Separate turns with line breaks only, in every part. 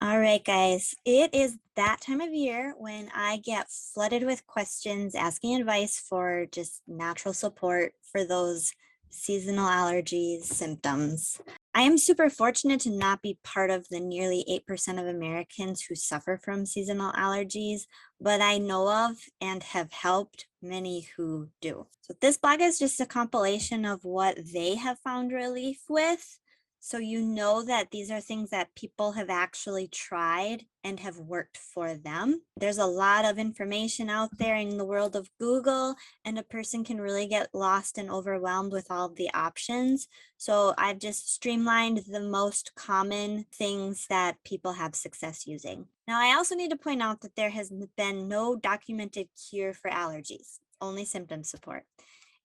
All right, guys, it is that time of year when I get flooded with questions asking advice for just natural support for those seasonal allergies symptoms. I am super fortunate to not be part of the nearly 8% of Americans who suffer from seasonal allergies, but I know of and have helped many who do. So this blog is just a compilation of what they have found relief with. So you know that these are things that people have actually tried and have worked for them. There's a lot of information out there in the world of Google, and a person can really get lost and overwhelmed with all of the options. So I've just streamlined the most common things that people have success using. Now, I also need to point out that there has been no documented cure for allergies, only symptom support.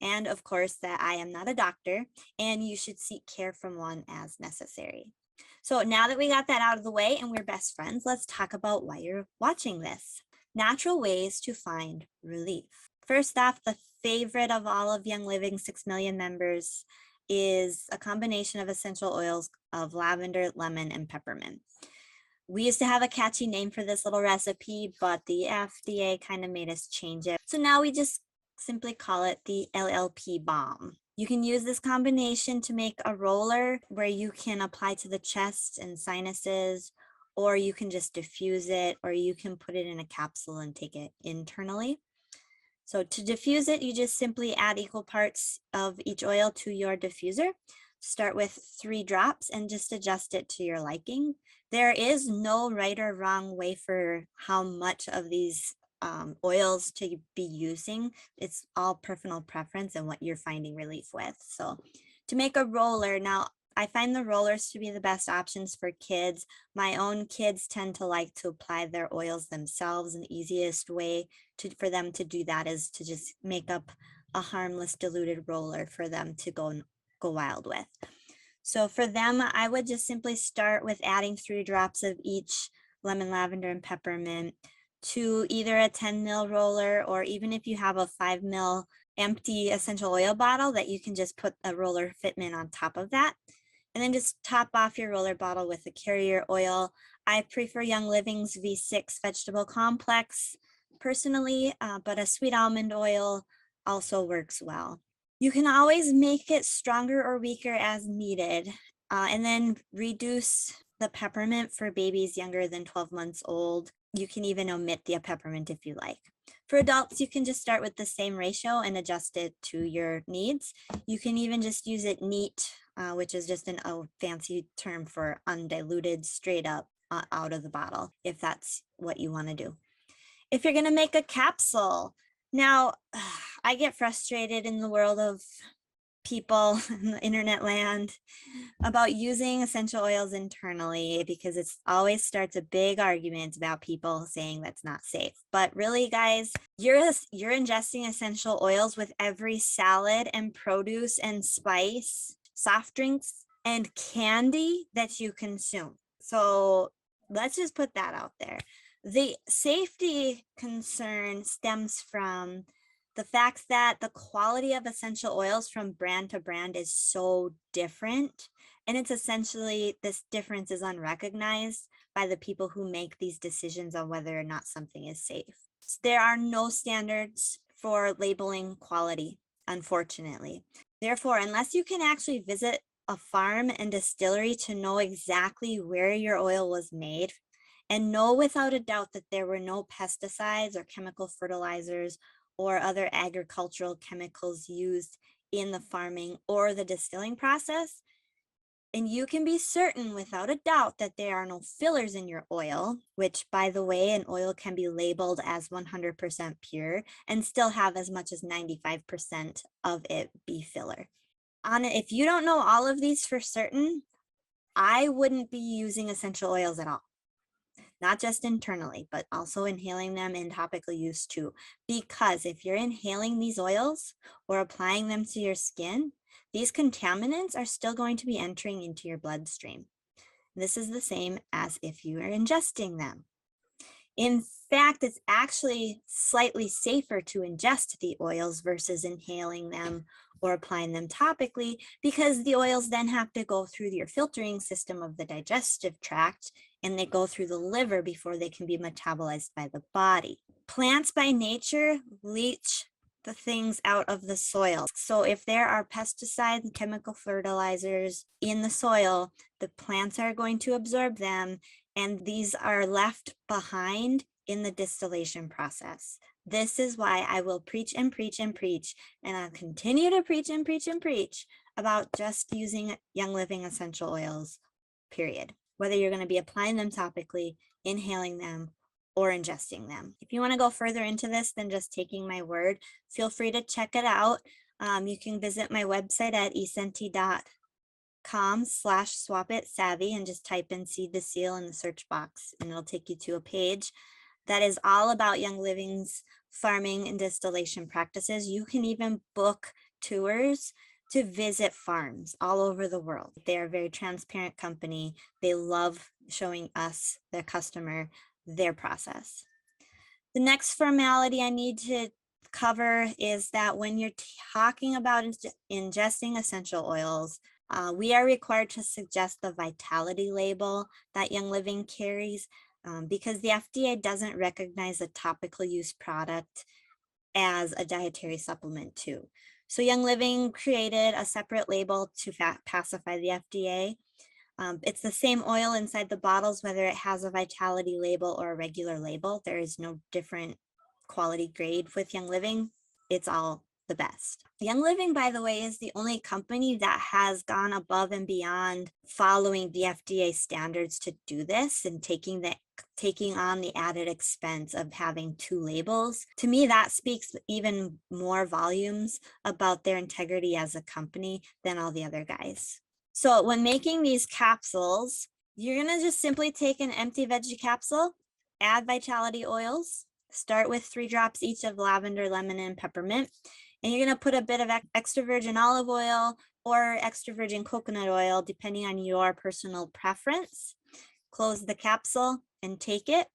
And of course, that I am not a doctor and you should seek care from one as necessary. So now that we got that out of the way and we're best friends, let's talk about why you're watching this. Natural ways to find relief. First off, the favorite of all of Young Living's 6 million members is a combination of essential oils of lavender, lemon, and peppermint. We used to have a catchy name for this little recipe, but the FDA kind of made us change it. So now we just simply call it the LLP balm. You can use this combination to make a roller where you can apply to the chest and sinuses, or you can just diffuse it, or you can put it in a capsule and take it internally. So to diffuse it, you just simply add equal parts of each oil to your diffuser. Start with 3 drops and just adjust it to your liking. There is no right or wrong way for how much of these oils to be using. It's all personal preference and what you're finding relief with. So to make a roller, now I find the rollers to be the best options for kids. My own kids tend to like to apply their oils themselves, and the easiest way for them to do that is to just make up a harmless diluted roller for them to go wild with. So for them, I would just simply start with adding 3 drops of each lemon, lavender, and peppermint to either a 10 ml roller, or even if you have a 5 ml empty essential oil bottle, that you can just put a roller fitment on top of that. And then just top off your roller bottle with a carrier oil. I prefer Young Living's V6 vegetable complex personally, but a sweet almond oil also works well. You can always make it stronger or weaker as needed, and then reduce the peppermint for babies younger than 12 months old. You can even omit the peppermint if you like. For adults, you can just start with the same ratio and adjust it to your needs. You can even just use it neat, which is just a fancy term for undiluted, straight up out of the bottle, if that's what you want to do. If you're going to make a capsule, now I get frustrated in the world of people in the internet land about using essential oils internally, because it always starts a big argument about people saying that's not safe. But really, guys, you're ingesting essential oils with every salad and produce and spice, soft drinks and candy that you consume. So let's just put that out there. The safety concern stems from the fact that the quality of essential oils from brand to brand is so different. And it's essentially, this difference is unrecognized by the people who make these decisions on whether or not something is safe. So there are no standards for labeling quality, unfortunately. Therefore, unless you can actually visit a farm and distillery to know exactly where your oil was made, and know without a doubt that there were no pesticides or chemical fertilizers or other agricultural chemicals used in the farming or the distilling process, and you can be certain without a doubt that there are no fillers in your oil, which, by the way, an oil can be labeled as 100% pure and still have as much as 95% of it be filler. If you don't know all of these for certain, I wouldn't be using essential oils at all. Not just internally, but also inhaling them in topical use too. Because if you're inhaling these oils or applying them to your skin, these contaminants are still going to be entering into your bloodstream. This is the same as if you are ingesting them. In fact, it's actually slightly safer to ingest the oils versus inhaling them or applying them topically, because the oils then have to go through your filtering system of the digestive tract and they go through the liver before they can be metabolized by the body. Plants by nature leach the things out of the soil. So if there are pesticides and chemical fertilizers in the soil, the plants are going to absorb them, and these are left behind in the distillation process. This is why I will preach and preach and preach, and I'll continue to preach and preach and preach about just using Young Living essential oils, period. Whether you're going to be applying them topically, inhaling them, or ingesting them. If you want to go further into this than just taking my word, feel free to check it out. You can visit my website at esenti.com/swapitsavvy and just type in Seed to Seal in the search box, and it'll take you to a page that is all about Young Living's farming and distillation practices. You can even book tours to visit farms all over the world. They're a very transparent company. They love showing us, their customer, their process. The next formality I need to cover is that when you're talking about ingesting essential oils, we are required to suggest the vitality label that Young Living carries, because the FDA doesn't recognize a topical use product as a dietary supplement too. So Young Living created a separate label to pacify the FDA. It's the same oil inside the bottles, whether it has a vitality label or a regular label. There is no different quality grade with Young Living. It's all the best. Young Living, by the way, is the only company that has gone above and beyond following the FDA standards to do this and taking on the added expense of having two labels. To me, that speaks even more volumes about their integrity as a company than all the other guys. So when making these capsules, you're going to just simply take an empty veggie capsule, add vitality oils, start with 3 drops each of lavender, lemon, and peppermint. And you're going to put a bit of extra virgin olive oil or extra virgin coconut oil, depending on your personal preference. Close the capsule and take it.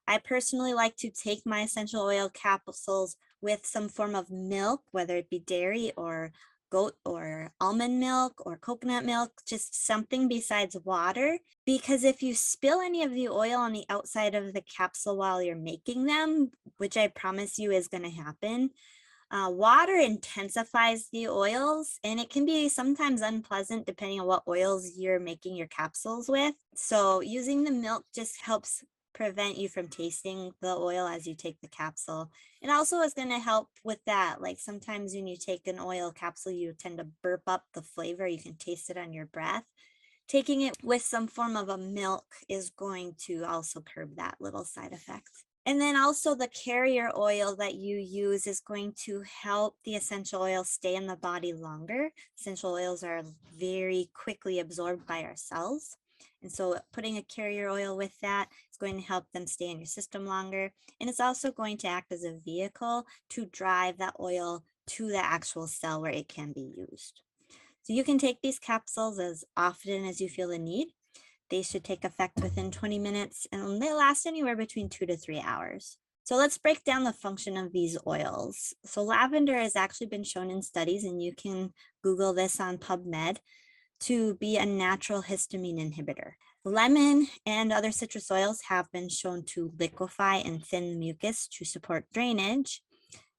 I personally like to take my essential oil capsules with some form of milk, whether it be dairy or goat or almond milk or coconut milk, just something besides water. Because if you spill any of the oil on the outside of the capsule while you're making them, which I promise you is going to happen, water intensifies the oils, and it can be sometimes unpleasant depending on what oils you're making your capsules with. So using the milk just helps prevent you from tasting the oil as you take the capsule. It also is going to help with that. Like sometimes when you take an oil capsule, you tend to burp up the flavor. You can taste it on your breath. Taking it with some form of a milk is going to also curb that little side effect. And then also the carrier oil that you use is going to help the essential oil stay in the body longer. Essential oils are very quickly absorbed by our cells. And so putting a carrier oil with that is going to help them stay in your system longer. And it's also going to act as a vehicle to drive that oil to the actual cell where it can be used. So you can take these capsules as often as you feel the need. They should take effect within 20 minutes and they last anywhere between 2 to 3 hours. So let's break down the function of these oils. So lavender has actually been shown in studies, and you can Google this on PubMed, to be a natural histamine inhibitor. Lemon and other citrus oils have been shown to liquefy and thin mucus to support drainage.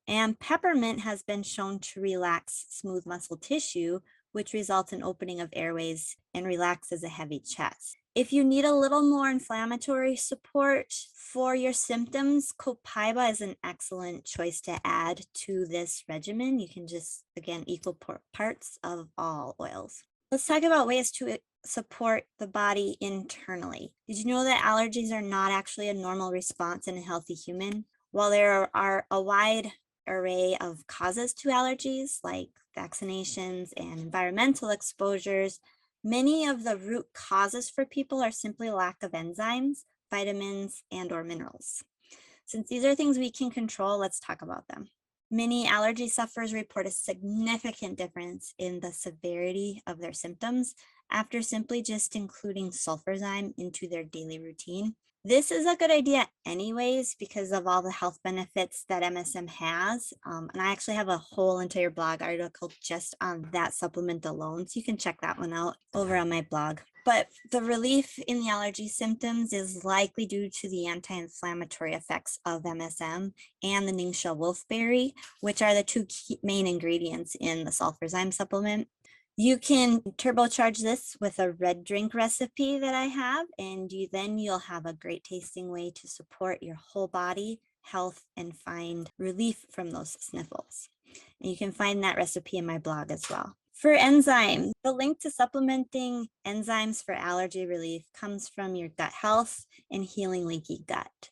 And peppermint has been shown to relax smooth muscle tissue, which results in opening of airways and relaxes a heavy chest. If you need a little more inflammatory support for your symptoms, copaiba is an excellent choice to add to this regimen. You can just, again, equal parts of all oils. Let's talk about ways to support the body internally. Did you know that allergies are not actually a normal response in a healthy human? While there are a wide array of causes to allergies, like vaccinations and environmental exposures, many of the root causes for people are simply lack of enzymes, vitamins, and or minerals. Since these are things we can control, let's talk about them. Many allergy sufferers report a significant difference in the severity of their symptoms after simply just including sulfurzyme into their daily routine. This is a good idea anyways because of all the health benefits that MSM has. And I actually have a whole entire blog article just on that supplement alone. So you can check that one out over on my blog. But the relief in the allergy symptoms is likely due to the anti-inflammatory effects of MSM and the Ningxia wolfberry, which are the two main ingredients in the sulfurzyme supplement. You can turbocharge this with a red drink recipe that I have, and you'll have a great tasting way to support your whole body health and find relief from those sniffles. And you can find that recipe in my blog as well. For enzymes, the link to supplementing enzymes for allergy relief comes from your gut health and healing leaky gut.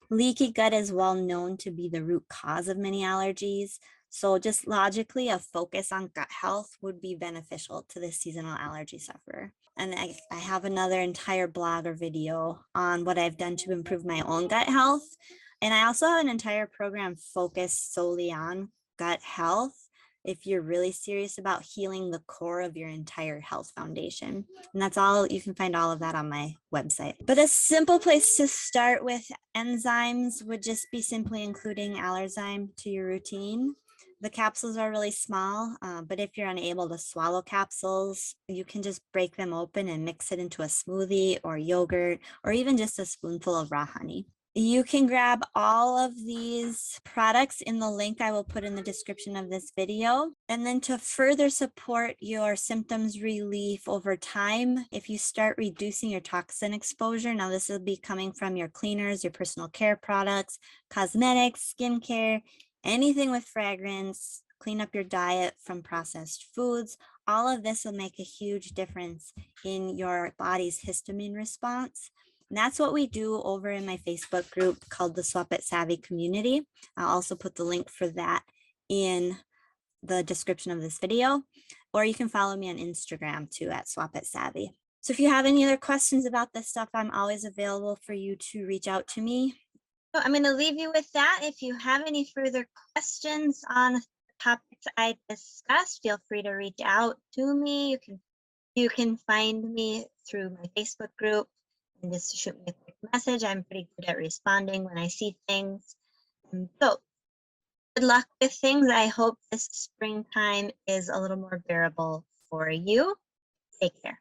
Leaky gut is well known to be the root cause of many allergies. So just logically, a focus on gut health would be beneficial to the seasonal allergy sufferer. And I have another entire blog or video on what I've done to improve my own gut health. And I also have an entire program focused solely on gut health if you're really serious about healing the core of your entire health foundation. And that's all, you can find all of that on my website. But a simple place to start with enzymes would just be simply including Allergy to your routine. The capsules are really small, but if you're unable to swallow capsules, you can just break them open and mix it into a smoothie or yogurt, or even just a spoonful of raw honey. You can grab all of these products in the link I will put in the description of this video. And then to further support your symptoms relief over time, if you start reducing your toxin exposure, now this will be coming from your cleaners, your personal care products, cosmetics, skincare, anything with fragrance, clean up your diet from processed foods. All of this will make a huge difference in your body's histamine response. And that's what we do over in my Facebook group called the Swap It Savvy community. I'll also put the link for that in the description of this video, or you can follow me on Instagram too at Swap It Savvy. So if you have any other questions about this stuff, I'm always available for you to reach out to me. So I'm going to leave you with that. If you have any further questions on the topics I discussed, feel free to reach out to me. You can find me through my Facebook group and just shoot me a quick message. I'm pretty good at responding when I see things. So good luck with things. I hope this springtime is a little more bearable for you. Take care.